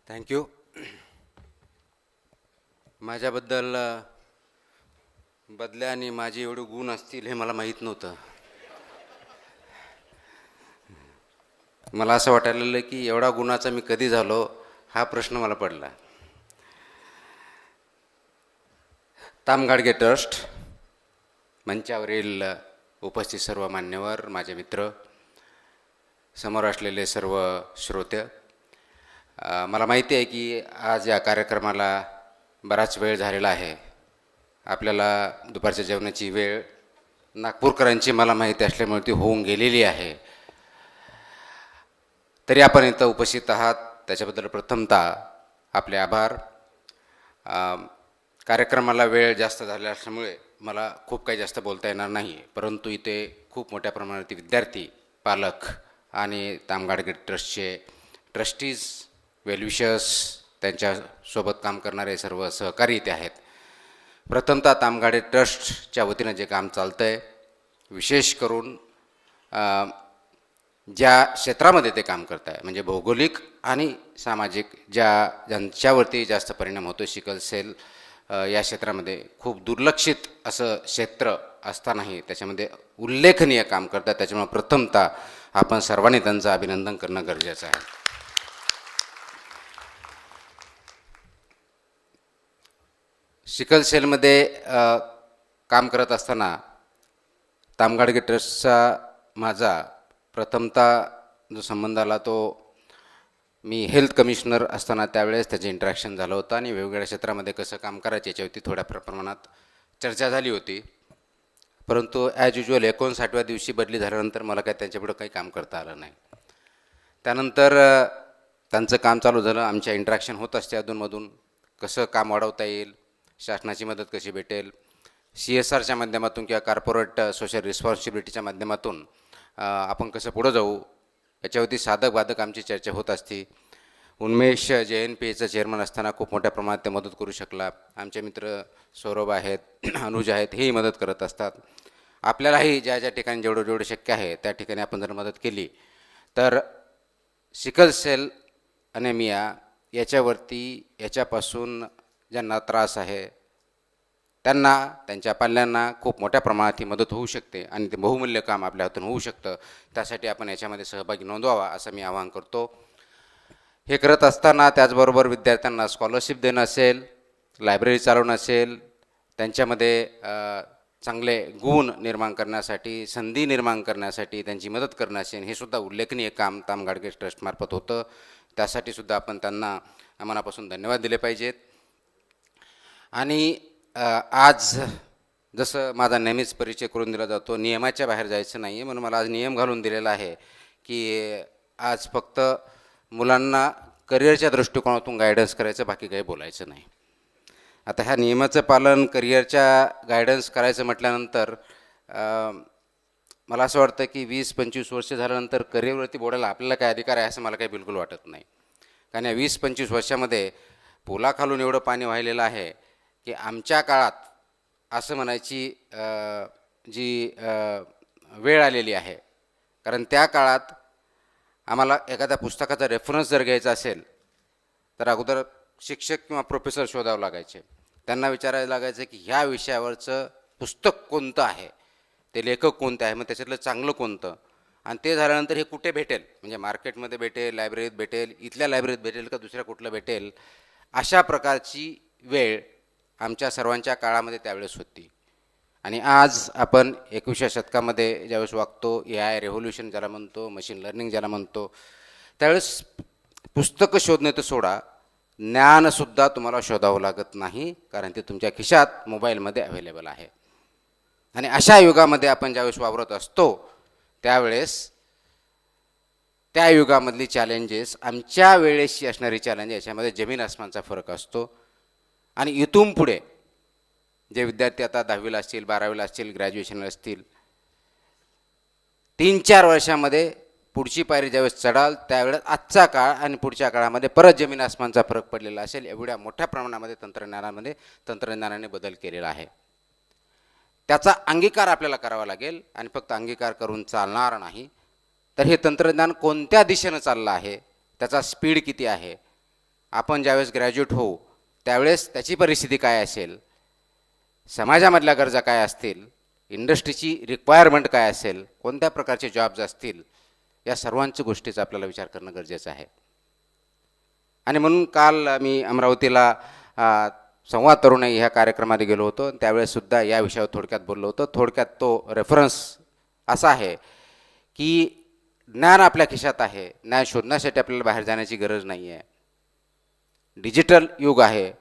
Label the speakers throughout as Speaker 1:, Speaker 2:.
Speaker 1: Thank you. माझ्याबद्दल बदल्या आणि माझे एवढे गुण असतील हे मला माहीत नव्हतं. मला असं वाटायला लागलं की एवढा गुणाचा मी कधी झालो हा प्रश्न मला पडला. तामगाडगे ट्रस्ट, मंचावरील उपस्थित सर्व मान्यवर, माझे मित्र, समोर असलेले सर्व श्रोते, मला माहिती आहे की आज या कार्यक्रमाला बराच वेळ झालेला आहे. आपल्याला दुपारच्या जेवणाची वेळ नागपूरकरांची मला माहिती असल्यामुळे ती होऊन गेलेली आहे. तरी आपण इथं उपस्थित आहात त्याच्याबद्दल प्रथमतः आपले आभार. कार्यक्रमाला वेळ जास्त झाला असल्यामुळे मला खूप काही जास्त बोलता येणार नाही, परंतु इथे खूप मोठ्या प्रमाणात विद्यार्थी, पालक आणि तामगाडगे ट्रस्टचे ट्रस्टीज, वेलविशर्स, त्यांच्यासोबत काम करणारे सर्व सहकारी इथे आहेत. प्रथमतः तामगाडगे ट्रस्टच्या वतीनं जे काम चालतं आहे, विशेष करून ज्या क्षेत्रामध्ये ते काम करत आहे, म्हणजे भौगोलिक आणि सामाजिक ज्यांच्यावरती जास्त परिणाम होतो, सिकल सेल या क्षेत्रामध्ये खूप दुर्लक्षित असं क्षेत्र असतानाही त्याच्यामध्ये उल्लेखनीय काम करतात. त्याच्यामुळे प्रथमतः आपण सर्वांनी त्यांचं अभिनंदन करणं गरजेचं आहे. सिकल सेलमध्ये काम करत असताना तामगाडगे ट्रस्टचा माझा प्रथमतः जो संबंध आला तो मी हेल्थ कमिशनर असताना त्यावेळेस त्याचे इंटरॅक्शन झालं होतं आणि वेगवेगळ्या क्षेत्रामध्ये कसं काम करायचं याच्यावरती थोड्या प्रमाणात चर्चा झाली होती. परंतु ॲज युज्युअल 59व्या दिवशी बदली झाल्यानंतर मला काय त्यांच्यापुढं काही काम करता आलं नाही. त्यानंतर त्यांचं काम चालू झालं, आमच्या इंटरॅक्शन होत असते अधूनमधून, कसं काम वाढवता येईल, शासनाची मदत कशी भेटेल, CSRच्या माध्यमातून किंवा कॉर्पोरेट सोशल रिस्पॉन्सिबिलिटीच्या माध्यमातून आपण कसं पुढं जाऊ याच्यावरती साधक बाधक आमची चर्चा होत असते. उन्मेष JNPAचं चेअरमन असताना खूप मोठ्या प्रमाणात ते मदत करू शकला. आमचे मित्र सौरभ आहेत, अनुज आहेत, हेही मदत करत असतात. आपल्यालाही ज्या ज्या ठिकाणी जेवढं शक्य आहे त्या ठिकाणी आपण जर मदत केली तर सिकल सेल ॲनेमिया याच्यापासून ज्यांना त्रास आहे त्यांना, त्यांच्या पाल्यांना खूप मोठ्या प्रमाणात ही मदत होऊ शकते आणि ते बहुमूल्य काम आपल्या हातून होऊ शकतं. त्यासाठी आपण याच्यामध्ये सहभागी नोंदवावा असं मी आवाहन करतो. हे करत असताना त्याचबरोबर विद्यार्थ्यांना स्कॉलरशिप देणं असेल, लायब्ररी चालवणं असेल, त्यांच्यामध्ये चांगले गुण निर्माण करण्यासाठी, संधी निर्माण करण्यासाठी त्यांची मदत करणं असेल, हे सुद्धा उल्लेखनीय काम तामगाडगे ट्रस्टमार्फत होतं. त्यासाठी सुद्धा आपण त्यांना मनापासून धन्यवाद दिले पाहिजेत. आणि आज जसं माझा नेहमीच परिचय करून दिला जातो, नियमाच्या बाहेर जायचं नाही आहे, म्हणून मला आज नियम घालून दिलेला आहे की आज फक्त मुलांना करिअरच्या दृष्टिकोनातून गायडन्स करायचं, बाकी काही बोलायचं नाही. आता ह्या नियमाचं पालन, करिअरच्या गायडन्स करायचं म्हटल्यानंतर मला असं वाटतं की 20-25 वर्ष झाल्यानंतर करिअरवरती बोलायला आपल्याला काय अधिकार आहे असं मला काही बिलकुल वाटत नाही. कारण या 20-25 वर्षामध्ये पुलाखालून एवढं पाणी वाहिलेलं आहे की आमच्या काळात असं म्हणायची जी वेळ आलेली आहे. कारण त्या काळात आम्हाला एखाद्या पुस्तकाचा रेफरन्स जर घ्यायचा असेल तर अगोदर शिक्षक किंवा प्रोफेसर शोधावं लागायचे. त्यांना विचारायला लागायचं की ह्या विषयावरचं पुस्तक कोणतं आहे, ते लेखक कोणते आहे, मग त्याच्यातलं चांगलं कोणतं, आणि ते झाल्यानंतर हे कुठे भेटेल, म्हणजे मार्केटमध्ये भेटेल, लायब्ररीत भेटेल, इथल्या लायब्ररीत भेटेल का दुसऱ्या कुठलं भेटेल, अशा प्रकारची वेळ आमच्या सर्वांच्या काळामध्ये त्यावेळेस होती. आणि आज आपण 21व्या शतकामध्ये ज्यावेळेस वागतो, AI रेव्होल्युशन ज्याला म्हणतो, मशीन लर्निंग ज्याला म्हणतो, त्यावेळेस पुस्तकं शोधणं तर सोडा, ज्ञानसुद्धा तुम्हाला शोधावं लागत नाही, कारण ते तुमच्या खिशात मोबाईलमध्ये अवेलेबल आहे. आणि अशा युगामध्ये आपण ज्यावेळेस वावरत असतो त्यावेळेस त्या युगामधली चॅलेंजेस आमच्या वेळेसची असणारी चॅलेंज याच्यामध्ये जमीन आसमानचा फरक असतो. आणि इथून पुढे जे विद्यार्थी आता 10वीला असतील, 12वीला असतील, ग्रॅज्युएशनला असतील, 3-4 वर्षामध्ये पुढची पायरी ज्यावेळेस चढाल त्यावेळेस आजचा काळ आणि पुढच्या काळामध्ये परत जमीन आसमानचा फरक पडलेला असेल. एवढ्या मोठ्या प्रमाणामध्ये तंत्रज्ञानाने बदल केलेला आहे. त्याचा अंगीकार आपल्याला करावा लागेल आणि फक्त अंगीकार करून चालणार नाही. तर हे तंत्रज्ञान कोणत्या दिशेनं चाललं आहे, त्याचा स्पीड किती आहे, आपण ज्यावेळेस ग्रॅज्युएट होऊ त्यावेळेस त्याची परिस्थिती काय असेल, समाजामधल्या गरजा काय असतील, इंडस्ट्रीची रिक्वायरमेंट काय असेल, कोणत्या प्रकारचे जॉब्स असतील, या सर्वांच्या गोष्टीचा आपल्याला विचार करणं गरजेचं आहे. आणि म्हणून काल मी अमरावतीला संवाद तरुणाई ह्या कार्यक्रमात गेलो होतो. त्यावेळेससुद्धा या विषयावर थोडक्यात बोललो होतो. थोडक्यात तो रेफरन्स असा आहे की ज्ञान आपल्या खिशात आहे. ज्ञान शोधण्यासाठी आपल्याला बाहेर जाण्याची गरज नाही आहे. डिजिटल युग आहे.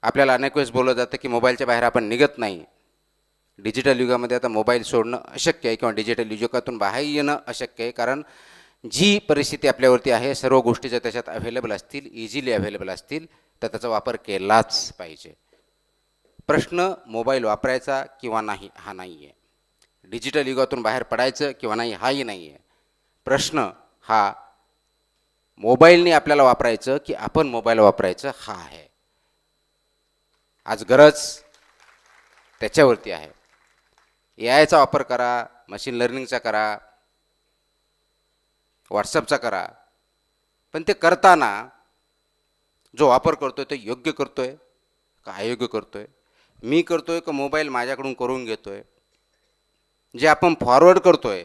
Speaker 1: आपल्याला अनेक वेळेस बोललं जातं की मोबाईलच्या बाहेर आपण निघत नाही. डिजिटल युगामध्ये आता मोबाईल सोडणं अशक्य आहे किंवा डिजिटल युगातून बाहेर येणं अशक्य आहे. कारण जी परिस्थिती आपल्यावरती आहे, सर्व गोष्टी जर त्याच्यात अवेलेबल असतील, इझिली अवेलेबल असतील, तर त्याचा वापर केलाच पाहिजे. प्रश्न मोबाईल वापरायचा किंवा नाही हा नाही आहे. डिजिटल युगातून बाहेर पडायचं किंवा नाही हाही नाही आहे. प्रश्न हा मोबाईलने आपल्याला वापरायचं की आपण मोबाईल वापरायचं हा आहे. आज गरज त्याच्यावरती आहे. AIचा वापर करा, मशीन लर्निंगचा करा, व्हॉट्सअपचा करा, पण ते करताना जो वापर करतोय तो योग्य करतोय का अयोग्य करतोय, मी करतोय का मोबाईल माझ्याकडून करून घेतोय. जे आपण फॉरवर्ड करतोय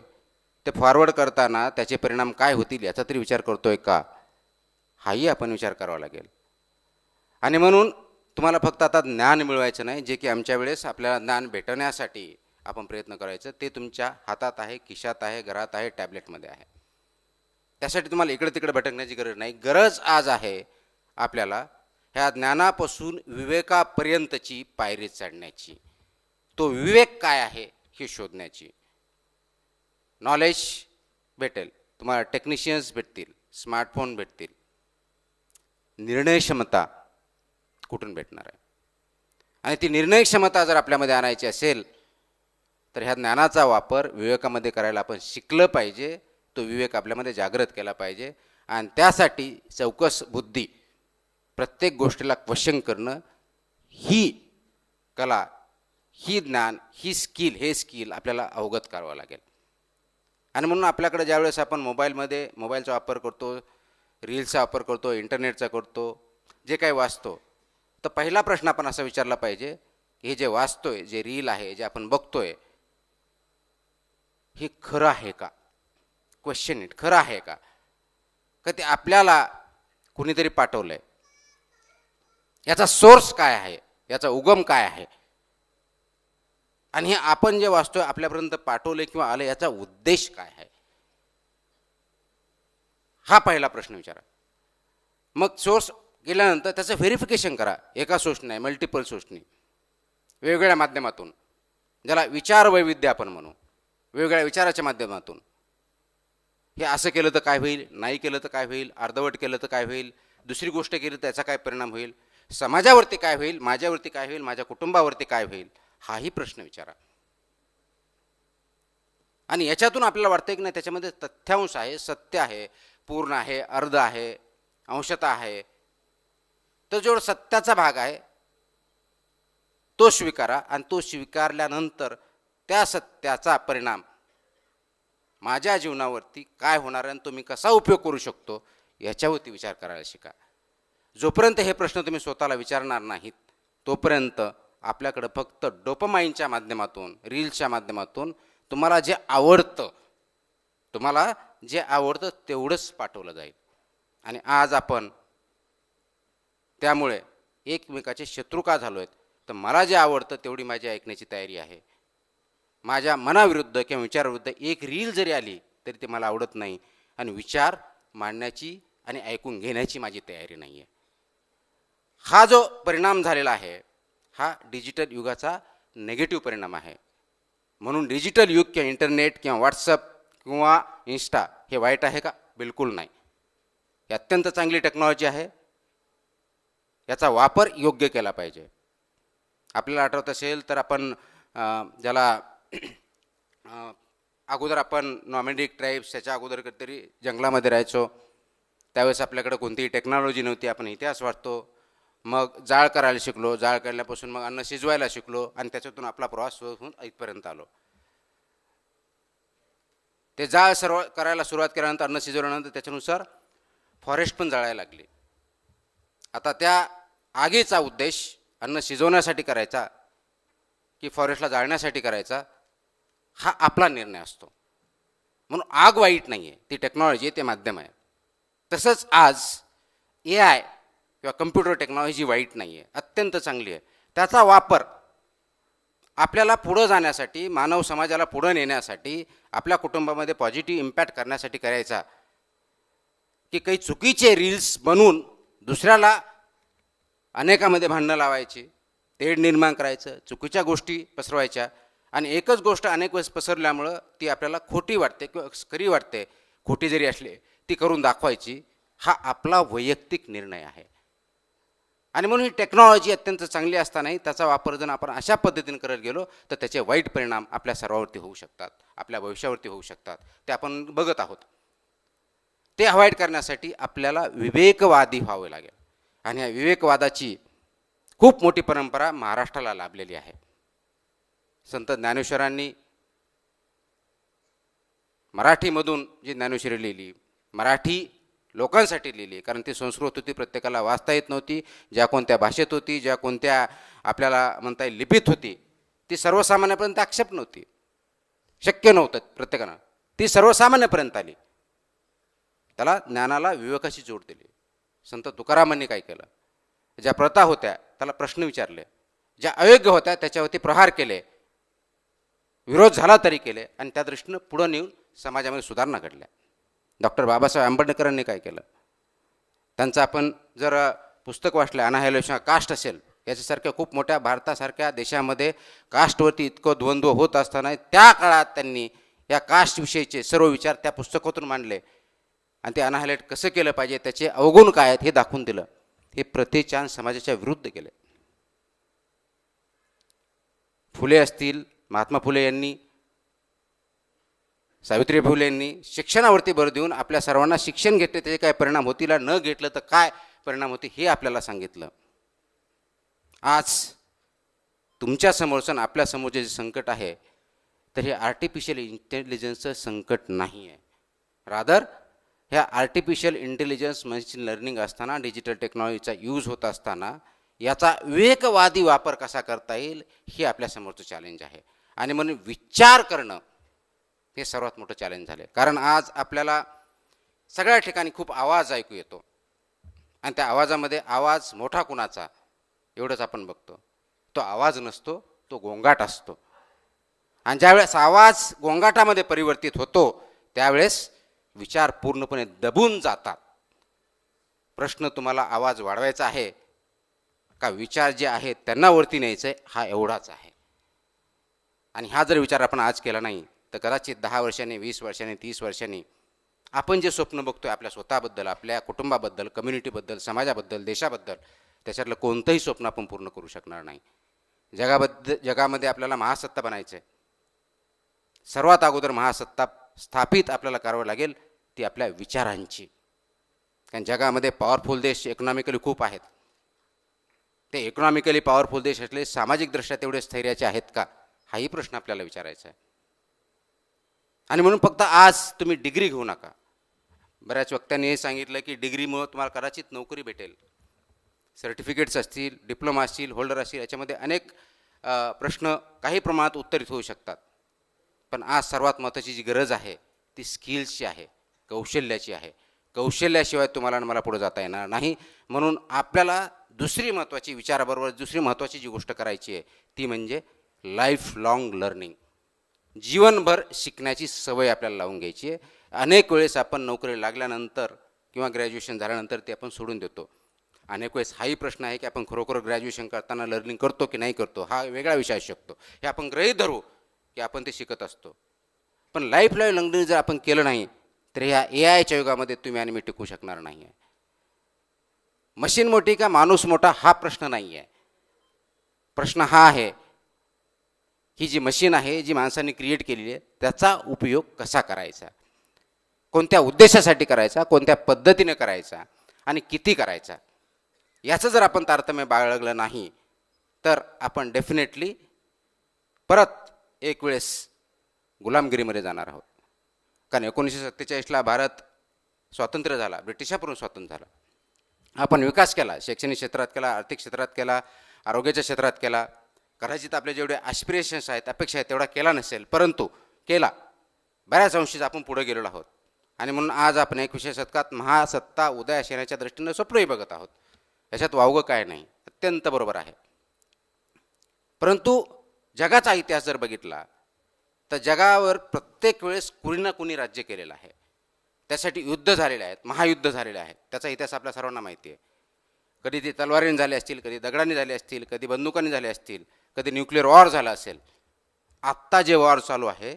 Speaker 1: ते फॉरवर्ड करताना त्याचे परिणाम काय होतील याचा तरी विचार करतोय का, हाही आपण विचार करावा लागेल. आणि म्हणून तुम्हाला फक्त आता ज्ञान मिळवायचं नाही, जे की आमच्या वेळेस आपल्याला ज्ञान भेटण्यासाठी आपण प्रयत्न करायचं, ते तुमच्या हातात आहे, खिशात आहे, घरात आहे, टॅबलेटमध्ये आहे. त्यासाठी तुम्हाला इकडे तिकडे भटकण्याची गरज नाही. गरज आज आहे आपल्याला ह्या ज्ञानापासून विवेकापर्यंतची पायरी चढण्याची. तो विवेक काय आहे हे शोधण्याची. नॉलेज भेटेल तुम्हाला, टेक्निशियन्स भेटतील, स्मार्टफोन भेटतील. निर्णय क्षमता कुठून भेटणार आहे? आणि ती निर्णय क्षमता जर आपल्यामध्ये आणायची असेल तर ह्या ज्ञानाचा वापर विवेकामध्ये करायला आपण शिकलं पाहिजे. तो विवेक आपल्यामध्ये जागृत केला पाहिजे. आणि त्यासाठी चौकस बुद्धी, प्रत्येक गोष्टीला क्वेश्चन करणं, ही कला, ही ज्ञान, ही स्किल, हे स्किल आपल्याला अवगत करावं लागेल. आणि म्हणून आपल्याकडे ज्यावेळेस आपण मोबाईलचा वापर करतो, रील्सचा वापर करतो, इंटरनेटचा करतो, जे काही वाचतो, तर पहिला प्रश्न आपण असा विचारला पाहिजे की हे जे वाचतोय, जे रील आहे, जे आपण बघतोय, हे खरं आहे का? क्वेश्चन इट, खरं आहे का? का ते आपल्याला कुणीतरी पाठवलंय? याचा सोर्स काय आहे? याचा उगम काय आहे? आणि हे आपण जे वाचतोय आपल्यापर्यंत पाठवलंय किंवा आलं, याचा उद्देश काय आहे? हा पहिला प्रश्न विचारा. मग सोर्स गेल्यानंतर त्याचं व्हेरिफिकेशन करा. एका सोर्सने नाही, मल्टिपल सोर्सनी, वेगवेगळ्या माध्यमातून, ज्याला विचार वैविध्य आपण म्हणू, वेगवेगळ्या विचाराच्या माध्यमातून. हे असं केलं तर काय होईल, नाही केलं तर काय होईल, अर्धवट केलं तर काय होईल, दुसरी गोष्ट केली तर त्याचा काय परिणाम होईल, समाजावरती काय होईल, माझ्यावरती काय होईल, माझ्या कुटुंबावरती काय होईल, हाही प्रश्न विचारा. आणि याच्यातून आपल्याला वाटतं की नाही त्याच्यामध्ये तथ्यांश आहे, सत्य आहे, पूर्ण आहे, अर्ध आहे, अंशतः आहे, तर जो सत्याचा भाग आहे तो स्वीकारा. आणि तो स्वीकारल्यानंतर त्या सत्याचा परिणाम माझ्या जीवनावरती काय होणार आहे आणि तो मी कसा उपयोग करू शकतो याच्यावरती विचार करायला शिका. जोपर्यंत हे प्रश्न तुम्ही स्वतःला विचारणार नाहीत तोपर्यंत आपल्याकडं फक्त डोपामाइनच्या माध्यमातून, रील्सच्या माध्यमातून तुम्हाला जे आवडतं तेवढंच पाठवलं जाईल. आणि आज आपण त्यामुळे एकमेकाचे शत्रू का झालो आहेत? तर मला जे आवडतं तेवढी माझी ऐकण्याची तयारी आहे. माझ्या मनाविरुद्ध किंवा विचाराविरुद्ध एक रील जरी आली तरी ते मला आवडत नाही, आणि विचार मांडण्याची आणि ऐकून घेण्याची माझी तयारी नाही आहे. हा जो परिणाम झालेला आहे हा डिजिटल युगाचा नेगेटिव्ह परिणाम आहे. म्हणून डिजिटल युग किंवा इंटरनेट किंवा व्हॉट्सअप किंवा इन्स्टा हे वाईट आहे का? बिलकुल नाही. ही अत्यंत चांगली टेक्नॉलॉजी आहे. याचा वापर योग्य केला पाहिजे. आपल्याला आठवत असेल तर आपण ज्याला अगोदर आपण नॉमॅडिक ट्राईब्स, त्याच्या अगोदर कधीतरी जंगलामध्ये राहायचो, त्यावेळेस आपल्याकडे कोणतीही टेक्नॉलॉजी नव्हती. आपण इतिहास वाचतो. मग जाळ करायला शिकलो, जाळ करण्यापासून मग अन्न शिजवायला शिकलो, आणि त्याच्यातून आपला प्रवास होऊन इथपर्यंत आलो. ते जाळ करायला सुरुवात केल्यानंतर, अन्न शिजवल्यानंतर त्याच्यानुसार फॉरेस्ट पण जाळायला लागली. आता त्या आगीचा उद्देश अन्न शिजवण्यासाठी करायचा की फॉरेस्टला जाळण्यासाठी करायचा हा आपला निर्णय असतो. म्हणून आग वाईट नाही आहे, ती टेक्नॉलॉजी आहे, ते माध्यम आहे. तसंच आज AI किंवा कम्प्युटर टेक्नॉलॉजी वाईट नाही आहे, अत्यंत चांगली आहे. त्याचा वापर आपल्याला पुढं जाण्यासाठी, मानव समाजाला पुढं नेण्यासाठी, आपल्या कुटुंबामध्ये पॉझिटिव्ह इम्पॅक्ट करण्यासाठी करायचा, की काही चुकीचे रील्स बनवून दुसऱ्याला अनेकामध्ये भांडणं लावायची, तेढ निर्माण करायचं, चुकीच्या गोष्टी पसरवायच्या आणि एकच गोष्ट अनेक वेळेस पसरल्यामुळं ती आपल्याला खोटी वाटते किंवा खरी वाटते, खोटी जरी असली ती करून दाखवायची, हा आपला वैयक्तिक निर्णय आहे. आणि म्हणून ही टेक्नॉलॉजी अत्यंत चांगली असतानाही त्याचा वापर जर आपण अशा पद्धतीने करत गेलो तर त्याचे वाईट परिणाम आपल्या सर्वावरती होऊ शकतात, आपल्या भविष्यावरती होऊ शकतात. ते आपण बघत आहोत. ते अवॉइड करण्यासाठी आपल्याला विवेकवादी व्हावे लागेल. आणि या विवेकवादाची खूप मोठी परंपरा महाराष्ट्राला लाभलेली आहे. संत ज्ञानेश्वरांनी मराठीमधून जी ज्ञानेश्वरी लिहिली, मराठी लोकांसाठी लिहिली, कारण ती संस्कृत होती, प्रत्येकाला वाचता येत नव्हती. ज्या कोणत्या भाषेत होती, ज्या कोणत्या आपल्याला म्हणता येईल लिपीत होती, ती सर्वसामान्यपर्यंत आक्षेप नव्हती, शक्य नव्हतं प्रत्येकानं. ती सर्वसामान्यपर्यंत आली. त्याला ज्ञानाला विवेकाशी जोड दिली. संत तुकारामांनी काय केलं, ज्या प्रथा होत्या त्याला प्रश्न विचारले, ज्या अयोग्य होत्या त्याच्यावरती प्रहार केले, विरोध झाला तरी केले आणि त्या दृष्टीनं पुढं नेऊन समाजामध्ये सुधारणा घडल्या. डॉक्टर बाबासाहेब आंबेडकरांनी काय केलं, त्यांचं आपण जर पुस्तक वाचलं, अनाहिलेशन कास्ट असेल, याच्यासारख्या खूप मोठ्या भारतासारख्या देशामध्ये कास्टवरती इतकं द्वंद्व होत असताना त्या काळात त्यांनी या कास्टविषयीचे सर्व विचार त्या पुस्तकातून मांडले आणि ते अनाहिलेट कसं केलं पाहिजे, त्याचे अवगुण काय आहेत हे दाखवून दिलं. हे प्रत्येकान समाजाच्या विरुद्ध केले. फुले असतील, महात्मा फुले यांनी, सावित्रीबाई फुले यांनी शिक्षणावरती भर देऊन आपल्या सर्वांना शिक्षण घेतले, त्याचे काय परिणाम होतील, न घेतलं तर काय परिणाम होते हे आपल्याला सांगितलं. आज तुमच्यासमोरचं आपल्यासमोरचे जे संकट आहे तर हे आर्टिफिशियल इंटेलिजन्सचं संकट नाही आहे. रादर ह्या आर्टिफिशियल इंटेलिजन्स मशीन लर्निंग असताना, डिजिटल टेक्नॉलॉजीचा यूज होत असताना याचा विवेकवादी वापर कसा करता येईल हे आपल्यासमोरचं चॅलेंज आहे. आणि म्हणून विचार करणं हे सर्वात मोठं चॅलेंज झालं. कारण आज आपल्याला सगळ्या ठिकाणी खूप आवाज ऐकू येतो आणि त्या आवाजामध्ये आवाज मोठा कुणाचा एवढंच आपण बघतो. तो आवाज नसतो, तो गोंगाट असतो. आणि ज्यावेळेस आवाज गोंगाटामध्ये परिवर्तित होतो त्यावेळेस विचार पूर्णपणे दबून जातात. प्रश्न तुम्हाला आवाज वाढवायचा आहे का विचार जे आहेत त्यांना वरती न्यायचं आहे, हा एवढाच आहे. आणि हा जर विचार आपण आज केला नाही तर कदाचित 10 वर्षांनी, 20 वर्षांनी, 30 वर्षांनी आपण जे स्वप्न बघतोय आपल्या स्वतःबद्दल, आपल्या कुटुंबाबद्दल, कम्युनिटीबद्दल, समाजाबद्दल, देशाबद्दल, त्याच्यातलं कोणतंही स्वप्न आपण पूर्ण करू शकणार नाही. जगामध्ये आपल्याला महासत्ता बनायचं आहे. सर्वात अगोदर महासत्ता स्थापित आपल्याला करावं लागेल ती आपल्या विचारांची. कारण जगामध्ये पॉवरफुल देश इकॉनॉमिकली खूप आहेत. ते इकॉनॉमिकली पॉवरफुल देश असले सामाजिकदृष्ट्या तेवढे स्थैर्याचे आहेत का, हाही प्रश्न आपल्याला विचारायचा आहे. आणि म्हणून फक्त आज तुम्ही डिग्री घेऊ नका. बऱ्याच वक्त्यांनी हे सांगितलं की डिग्रीमुळं तुम्हाला कदाचित नोकरी भेटेल. सर्टिफिकेट्स असतील, डिप्लोमा असतील, होल्डर असतील, याच्यामध्ये अनेक प्रश्न काही प्रमाणात उत्तरित होऊ शकतात. पण आज सर्वात महत्त्वाची जी गरज आहे ती स्किल्सची आहे, कौशल्याची आहे. कौशल्याशिवाय तुम्हाला मला पुढे जाता येणार नाही. म्हणून आपल्याला दुसरी महत्त्वाची विचाराबरोबर दुसरी महत्त्वाची जी गोष्ट करायची आहे ती म्हणजे लाईफ लाँग लर्निंग. जीवनभर शिकण्याची सवय आपल्याला लावून घ्यायची आहे. अनेक वेळेस आपण नोकरी लागल्यानंतर किंवा ग्रॅज्युएशन झाल्यानंतर ते आपण सोडून देतो. अनेक वेळेस हाही प्रश्न आहे की आपण खरोखर ग्रॅज्युएशन करताना लर्निंग करतो की नाही करतो, हा वेगळा विषय असू शकतो. हे आपण गृहीत धरू की आपण ते शिकत असतो. पण लाईफ लर्निंग जर आपण केलं नाही तर ह्या AIच्या युगामध्ये तुम्ही आणि मी टिकू शकणार नाही आहे. मशीन मोठी का माणूस मोठा हा प्रश्न नाही आहे. प्रश्न हा आहे ही जी मशीन आहे, जी माणसांनी क्रिएट केलेली आहे, त्याचा उपयोग कसा करायचा, कोणत्या उद्देशासाठी करायचा, कोणत्या पद्धतीने करायचा आणि किती करायचा, याचं जर आपण तारतम्य बाळगलं नाही तर आपण डेफिनेटली परत एक वेळेस गुलामगिरीमध्ये जाणार आहोत. कारण 1947ला भारत स्वातंत्र्य झाला, ब्रिटिशापासून स्वातंत्र्य झाला. आपण विकास केला, शैक्षणिक क्षेत्रात केला, आर्थिक क्षेत्रात केला, आरोग्याच्या क्षेत्रात केला, कदाचित आपले जेवढे ॲस्पिरेशन्स आहेत, अपेक्षा आहेत तेवढा केला नसेल, परंतु केला. बऱ्याच अंशीच आपण पुढे गेलेलो आहोत. आणि म्हणून आज आपण 21व्या शतकात महासत्ता उदयास येण्याच्या दृष्टीनं स्वप्नही बघत आहोत. याच्यात वावगं काय नाही, अत्यंत बरोबर आहे. परंतु जगाचा इतिहास जर बघितला तर जगावर प्रत्येक वेळेस कुणी ना कुणी राज्य केलेलं आहे. त्यासाठी युद्ध झालेले आहेत, महायुद्ध झालेले आहेत. त्याचा इतिहास आपल्या सर्वांना माहिती आहे. कधी ते तलवारीने झाले असतील, कधी दगडांनी झाले असतील, कधी बंदुकांनी झाले असतील, कधी न्यूक्लिअर वॉर झाला असेल. आत्ता जे वॉर चालू आहे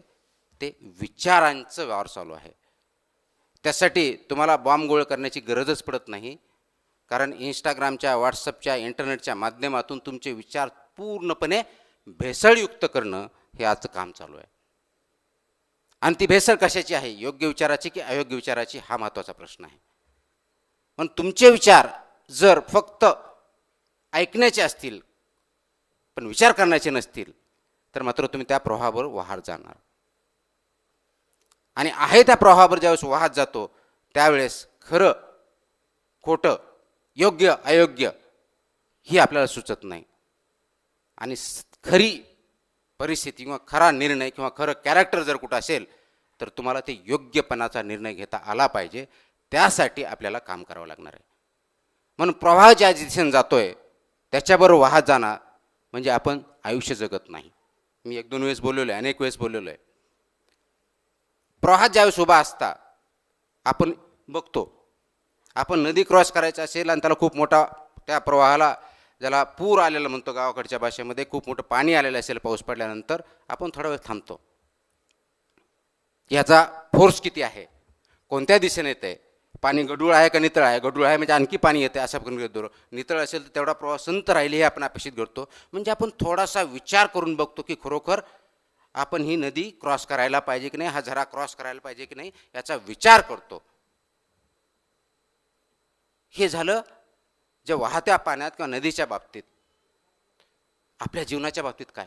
Speaker 1: ते विचारांचं वॉर चालू आहे. त्यासाठी तुम्हाला बॉम्ब गोळ करण्याची गरजच पडत नाही, कारण इंस्टाग्रामच्या, व्हॉट्सअपच्या, इंटरनेटच्या माध्यमातून तुमचे विचार पूर्णपणे भेसळयुक्त करणं हे आजचं काम चालू आहे. आणि ती भेसळ कशाची आहे, योग्य विचाराची की अयोग्य विचाराची, हा महत्त्वाचा प्रश्न आहे. पण तुमचे विचार जर फक्त ऐकण्याचे असतील पण विचार करण्याचे नसतील तर मात्र तुम्ही त्या प्रवाहावर वाहत जाणार. आणि आहे त्या प्रवाहावर ज्यावेळेस वाहत जातो त्यावेळेस खरं खोटं, योग्य अयोग्य ही आपल्याला सुचत नाही. आणि खरी परिस्थिती किंवा खरा निर्णय किंवा खरं कॅरेक्टर जर कुठं असेल तर तुम्हाला ते योग्यपणाचा निर्णय घेता आला पाहिजे. त्यासाठी आपल्याला काम करावं लागणार आहे. म्हणून प्रवाह ज्या दिशेने जातोय त्याच्याबरोबर वाहत जाणार म्हणजे आपण आयुष्य जगत नाही. मी 1-2 वेळेस बोललेलो आहे, अनेक वेळेस बोललेलो आहे. प्रवाहात ज्यावेळेस उभा असता आपण बघतो, आपण नदी क्रॉस करायचं असेल आणि त्याला खूप मोठा, त्या प्रवाहाला ज्याला पूर आलेला म्हणतो गावाकडच्या भाषेमध्ये, खूप मोठं पाणी आलेलं असेल पाऊस पडल्यानंतर, आपण थोडा वेळ थांबतो. याचा फोर्स किती आहे, कोणत्या दिशेने येते, पाणी गढूळ आहे का नितळ आहे, गढूळ आहे म्हणजे आणखी पाणी येते असं आपण घेतो, नितळ असेल तर तेवढा प्रवाह संत राहील हे आपण अपेक्षित करतो. म्हणजे आपण थोडासा विचार करून बघतो की खरोखर आपण ही नदी क्रॉस करायला पाहिजे की नाही, हा झरा क्रॉस करायला पाहिजे की नाही, याचा विचार करतो. हे झालं जे वाहत्या पाण्यात किंवा नदीच्या बाबतीत. आपल्या जीवनाच्या बाबतीत काय,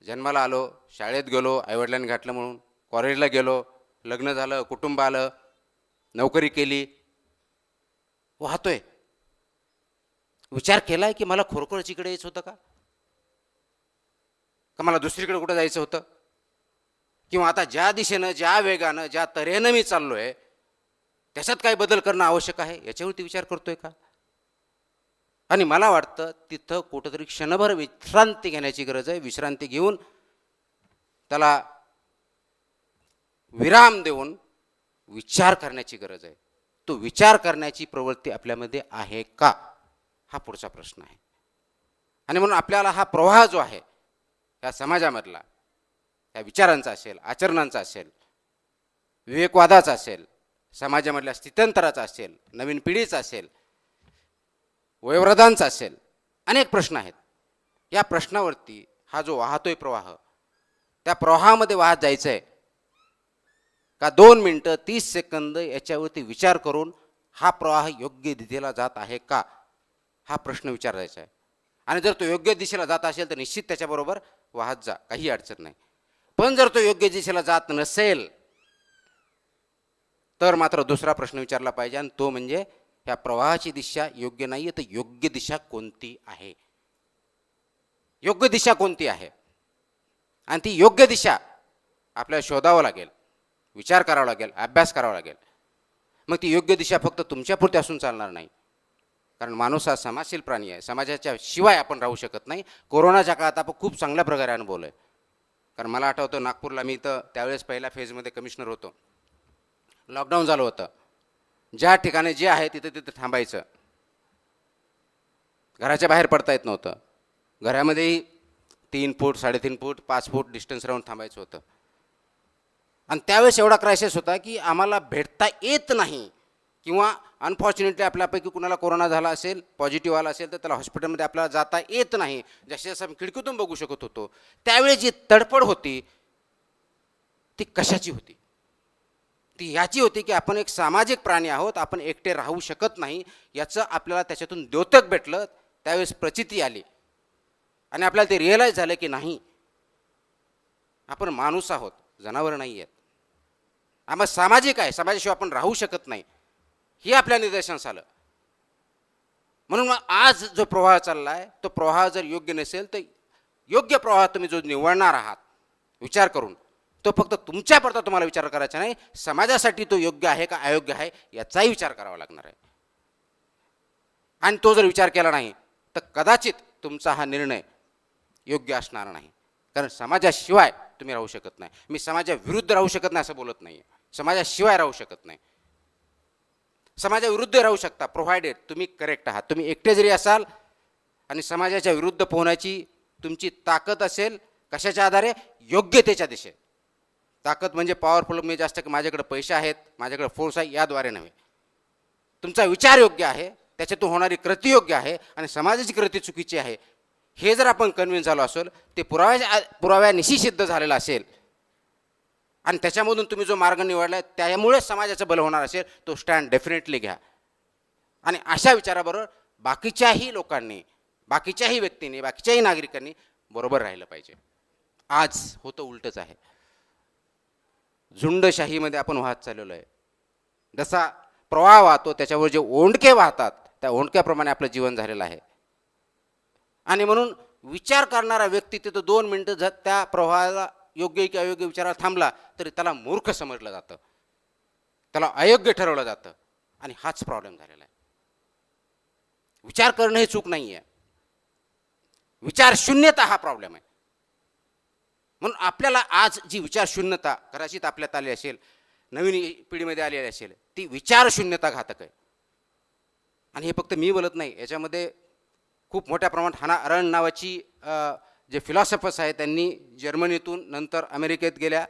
Speaker 1: जन्माला आलो, शाळेत गेलो, आईवडिलांनी घातलं म्हणून, कॉलेजला गेलो, लग्न झालं, कुटुंब आलं, नोकरी केली, वाहतोय. विचार केलाय की मला खरोखरच इकडे यायचं होतं का मला दुसरीकडे कुठं जायचं होतं, किंवा आता ज्या दिशेनं, ज्या वेगानं, ज्या तऱ्हेनं मी चाललोय त्याच्यात काय बदल करणं आवश्यक आहे याच्यावरती विचार करतोय का. आणि मला वाटतं तिथं कुठंतरी क्षणभर विश्रांती घेण्याची गरज आहे. विश्रांती घेऊन त्याला विराम देऊन विचार करण्याची गरज आहे. तो विचार करण्याची प्रवृत्ती आपल्यामध्ये आहे का, हा पुढचा प्रश्न आहे. आणि म्हणून आपल्याला हा प्रवाह जो आहे या समाजामधला, या विचारांचा असेल, आचरणांचा असेल, विवेकवादाचा असेल, समाजामधल्या स्थित्यंतराचा असेल, नवीन पिढीचा असेल, वयोवृद्धांचा असेल, अनेक प्रश्न आहेत. या प्रश्नावरती हा जो वाहतोय प्रवाह, त्या प्रवाहामध्ये वाहत जायचं आहे का 2 मिनटं 30 सेकंद याच्यावरती विचार करून हा प्रवाह योग्य दिशेला जात आहे का, हा प्रश्न विचारायचा आहे. आणि जर तो योग्य दिशेला जात असेल तर निश्चित त्याच्याबरोबर वाहत जा, काही अडचण नाही. पण जर तो योग्य दिशेला जात नसेल तर मात्र दुसरा प्रश्न विचारला पाहिजे, आणि तो म्हणजे ह्या प्रवाहाची दिशा योग्य नाही आहे तर योग्य दिशा कोणती आहे, योग्य दिशा कोणती आहे. आणि ती योग्य दिशा आपल्याला शोधावं लागेल, विचार करावा लागेल, अभ्यास करावा लागेल. मग ती योग्य दिशा फक्त तुमच्यापुरती असून चालणार नाही, कारण माणूस हा समाजशील प्राणी आहे. समाजाच्या शिवाय आपण राहू शकत नाही. कोरोनाच्या काळात आपण खूप चांगल्या प्रकारे अनुभवलं आहे. कारण मला आठवतं नागपूरला मी तर त्यावेळेस पहिल्या फेजमध्ये कमिशनर होतो, लॉकडाऊन झालं होतं. ज्या ठिकाणी जे आहे तिथं तिथं थांबायचं, घराच्या बाहेर पडता येत नव्हतं, घरामध्येही 3 फूट 3.5 फूट 5 फूट डिस्टन्स राहून थांबायचं होतं. आणि त्यावेळेस एवढा क्रायसिस होता की आम्हाला भेटता येत नाही, किंवा अनफॉर्च्युनेटली आपल्यापैकी कुणाला कोरोना झाला असेल, पॉझिटिव्ह आला असेल तर त्याला हॉस्पिटलमध्ये आपल्याला जाता येत नाही. जसे जसं आम्ही खिडकीतून बघू शकत होतो त्यावेळी जी तडफड होती ती कशाची होती, ती याची होती की आपण एक सामाजिक प्राणी आहोत, आपण एकटे राहू शकत नाही, याचं आपल्याला त्याच्यातून द्योतक भेटलं. त्यावेळेस प्रचिती आली आणि आपल्याला ते रिअलाईज झालं की नाही, आपण माणूस आहोत, जनावर नाही आहेत. आम्हाला सामाजिक आहे, समाजाशिवाय आपण राहू शकत नाही, हे आपल्या निदर्शनास आलं. म्हणून मग आज जो प्रवाह चालला आहे तो प्रवाह जर योग्य नसेल तर योग्य प्रवाह तुम्ही जो निवडणार आहात विचार करून, तो फक्त तुमच्यापुरता तुम्हाला विचार करायचा नाही, समाजासाठी तो योग्य आहे का अयोग्य आहे याचाही विचार करावा लागणार आहे. आणि तो जर विचार केला नाही तर कदाचित तुमचा हा निर्णय योग्य असणार नाही. कारण समाजाशिवाय तुम्ही राहू शकत नाही. मी समाजाविरुद्ध राहू शकत नाही असं बोलत नाही, समाजाशिवाय राहू शकत नाही. समाजाविरुद्ध राहू शकता प्रोव्हायडेड तुम्ही करेक्ट आहात. तुम्ही एकटे जरी असाल आणि समाजाच्या विरुद्ध पोहण्याची तुमची ताकद असेल, कशाच्या आधारे? योग्यतेच्या दिशेत. ताकद म्हणजे पॉवरफुल म्हणजे जास्त माझ्याकडे पैसे आहेत, माझ्याकडे फोर्स आहे याद्वारे नव्हे. तुमचा विचार योग्य आहे, त्याच्यातून होणारी कृती योग्य आहे आणि समाजाची कृती चुकीची आहे हे जर आपण कन्व्हिन्स झालो असेल, ते पुराव्यानिशी सिद्ध झालेलं असेल आणि त्याच्यामधून तुम्ही जो मार्ग निवडला आहे त्यामुळे समाजाचं बल होणार असेल, तो स्टँड डेफिनेटली घ्या. आणि अशा विचाराबरोबर बाकीच्याही लोकांनी, बाकीच्याही व्यक्तींनी, बाकीच्याही नागरिकांनी बरोबर राहिलं पाहिजे. आज होतं उलटच आहे. झुंडशाहीमध्ये आपण वाहत चाललेलो आहे. जसा प्रवाह वाहतो त्याच्यावर जे ओंडके वाहतात त्या ओंडक्याप्रमाणे आपलं जीवन झालेलं आहे. आणि म्हणून विचार करणारा व्यक्ती तिथं 2 मिनिटं त्या प्रवाहाला योग्य की अयोग्य विचाराला थांबला तरी त्याला मूर्ख समजलं जातं, त्याला अयोग्य ठरवलं जातं. आणि हाच प्रॉब्लेम झालेला आहे. विचार करणं हे चूक नाही आहे, विचार शून्यता हा प्रॉब्लेम आहे. म्हणून आपल्याला आज जी विचार शून्यता कदाचित आपल्यात आली असेल, नवीन पिढीमध्ये आलेली असेल, ती विचार शून्यता घातक आहे. आणि हे फक्त मी बोलत नाही, याच्यामध्ये खूप मोठ्या प्रमाणात हाना अरेंट नावाची जे फिलॉसॉफर्स आहेत त्यांनी जर्मनीतून नंतर अमेरिकेत गेल्या,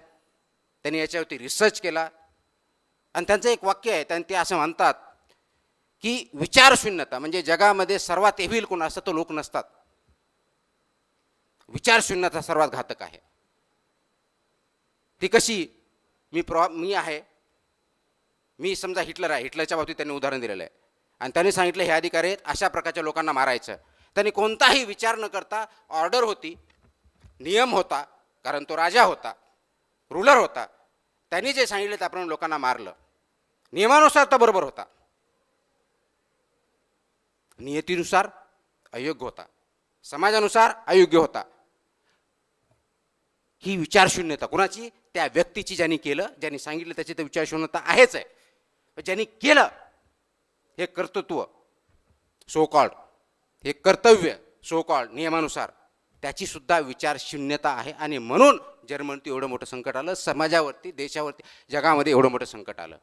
Speaker 1: त्यांनी याच्यावरती रिसर्च केला आणि त्यांचं एक वाक्य आहे, त्यांनी ते असं म्हणतात की विचार शून्यता म्हणजे जगामध्ये सर्वात एव्हिल कोण असतं तो लोक नसतात, विचार शून्यता सर्वात घातक आहे. ती कशी? मी आहे, मी समजा हिटलर आहे, हिटलरच्या बाबतीत त्यांनी उदाहरण दिलेलं आहे आणि त्यांनी सांगितलं हे अधिकार आहेत अशा प्रकारच्या लोकांना मारायचं. त्यांनी कोणताही विचार न करता, ऑर्डर होती, नियम होता, कारण तो राजा होता, रूलर होता, त्यांनी जे सांगितलं त्याप्रमाणे लोकांना मारलं. नियमानुसार तर बरोबर होता, नियतीनुसार अयोग्य होता, समाजानुसार अयोग्य होता. ही विचारशून्यता कुणाची? त्या व्यक्तीची, ज्यांनी केलं, ज्यांनी सांगितलं त्याची तर विचारशून्यता आहेच आहे. ज्यांनी केलं हे कर्तृत्व सो कॉल्ड, हे कर्तव्य सो कॉल्ड नियमानुसार, त्याची सुद्धा विचारशून्यता आहे. आणि म्हणून जर्मनीत एवढं मोठं संकट आलं, समाजावरती, देशावरती, जगामध्ये एवढं मोठं संकट आलं.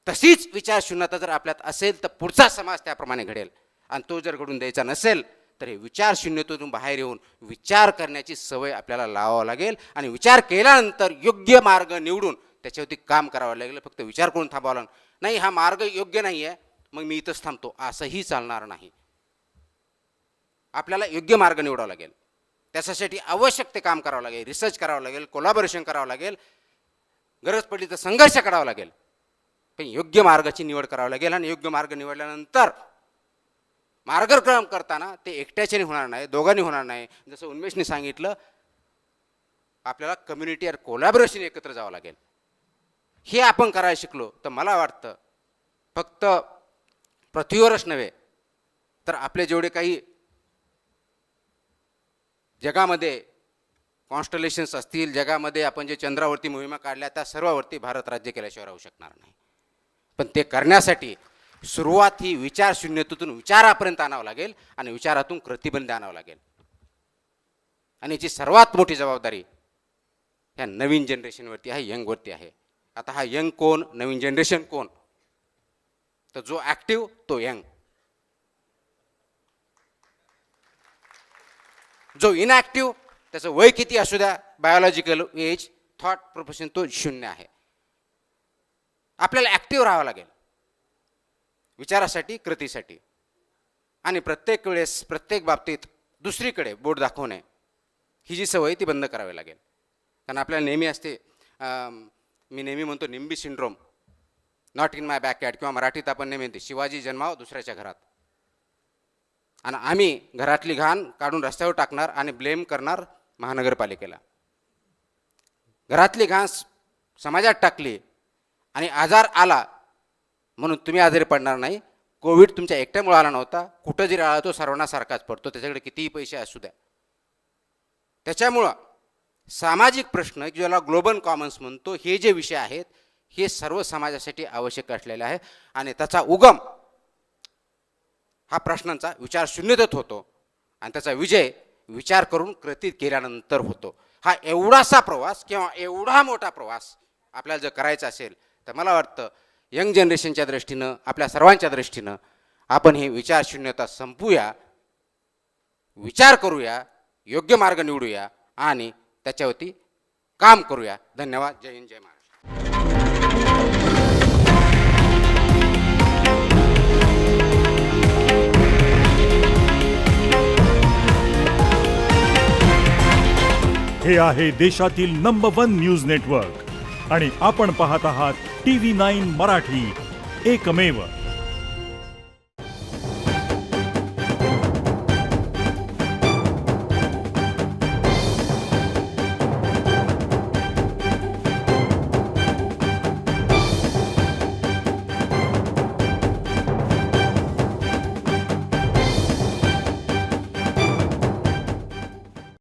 Speaker 1: तशीच विचारशून्यता जर आपल्यात असेल तर पुढचा समाज त्याप्रमाणे घडेल. आणि तो जर घडून द्यायचा नसेल तर हे विचारशून्यतेतून बाहेर येऊन विचार करण्याची सवय आपल्याला लावावं लागेल. आणि विचार केल्यानंतर योग्य मार्ग निवडून त्याच्यावरती काम करावं लागेल. फक्त विचार करून थांबावं लागेल, नाही हा मार्ग योग्य नाही आहे मग मी इथंच थांबतो, असंही चालणार नाही. आपल्याला योग्य मार्ग निवडावा लागेल, त्याच्यासाठी आवश्यक ते काम करावं लागेल, रिसर्च करावं लागेल, कोलॅबोरेशन करावं लागेल, गरज पडली तर संघर्ष करावा लागेल, पण योग्य मार्गाची निवड करावी लागेल. आणि योग्य मार्ग निवडल्यानंतर मार्गक्रमण करताना ते एकट्याच्याने होणार नाही, दोघांनी होणार नाही. जसं उन्मेषने सांगितलं, आपल्याला कम्युनिटी और कोलॅबोरेशन एकत्र जावं लागेल. हे आपण करायला शिकलो तर मला वाटतं फक्त पृथ्वीवरच नव्हे तर आपले जेवढे काही जगामध्ये कॉन्स्टलेशन्स असतील, जगामध्ये आपण जे चंद्रावरती मोहिमा काढल्या त्या सर्वावरती भारत राज्य केल्याशिवाय राहू शकणार नाही. पण ते करण्यासाठी सुरुवात ही विचारशून्यतेतून विचारापर्यंत आणावं लागेल आणि विचारातून कृतीपर्यंत आणावं लागेल. आणि याची सर्वात मोठी जबाबदारी ह्या नवीन जनरेशनवरती आहे, यंगवरती आहे. आता हा यंग कोण, नवीन जनरेशन कोण? तर जो ॲक्टिव्ह तो यंग, जो इनॲक्टिव्ह त्याचं वय किती असू द्या, बायोलॉजिकल एज, थॉट प्रोफेशन तो 0 आहे. आपल्याला ॲक्टिव्ह राहावं लागेल विचारासाठी, कृतीसाठी. आणि प्रत्येक वेळेस, प्रत्येक बाबतीत दुसरीकडे बोट दाखवणे ही जी सवय ती बंद करावी लागेल. कारण आपल्याला नेहमी असते, मी नेहमी म्हणतो NIMBY syndrome, not in my backyard, किंवा मराठीत आपण नेहमी म्हणते शिवाजी जन्माव दुसऱ्याच्या घरात. आणि आम्ही घरातली घाण काढून रस्त्यावर टाकणार आणि ब्लेम करणार महानगरपालिकेला. घरातली घाण समाजात टाकली आणि आजार आला म्हणून तुम्ही आजारी पडणार नाही, कोविड तुमच्या एकट्यामुळे आला नव्हता. कुठं जरी आला तो सर्वांना सारखाच पडतो, त्याच्याकडे कितीही पैसे असू द्या. त्याच्यामुळं सामाजिक प्रश्न ज्याला ग्लोबल कॉमन्स म्हणतो, हे जे विषय आहेत हे सर्व समाजासाठी आवश्यक असलेले आहे. आणि त्याचा उगम हा प्रश्नांचा विचार शून्यतेत होतो आणि त्याचा विजय विचार करून कृतीत केल्यानंतर होतो. हा एवढासा प्रवास किंवा एवढा मोठा प्रवास आपल्याला जर करायचा असेल तर मला वाटतं यंग जनरेशनच्या दृष्टीनं, आपल्या सर्वांच्या दृष्टीनं आपण ही विचारशून्यता संपवूया, विचार करूया, योग्य मार्ग निवडूया आणि त्याच्यावरती काम करूया. धन्यवाद. जय हिंद, जय महाराष्ट्र.
Speaker 2: हे आहे देशातील नंबर 1 न्यूज नेटवर्क आणि आपण पाहत आहात TV9 मराठी, एकमेव.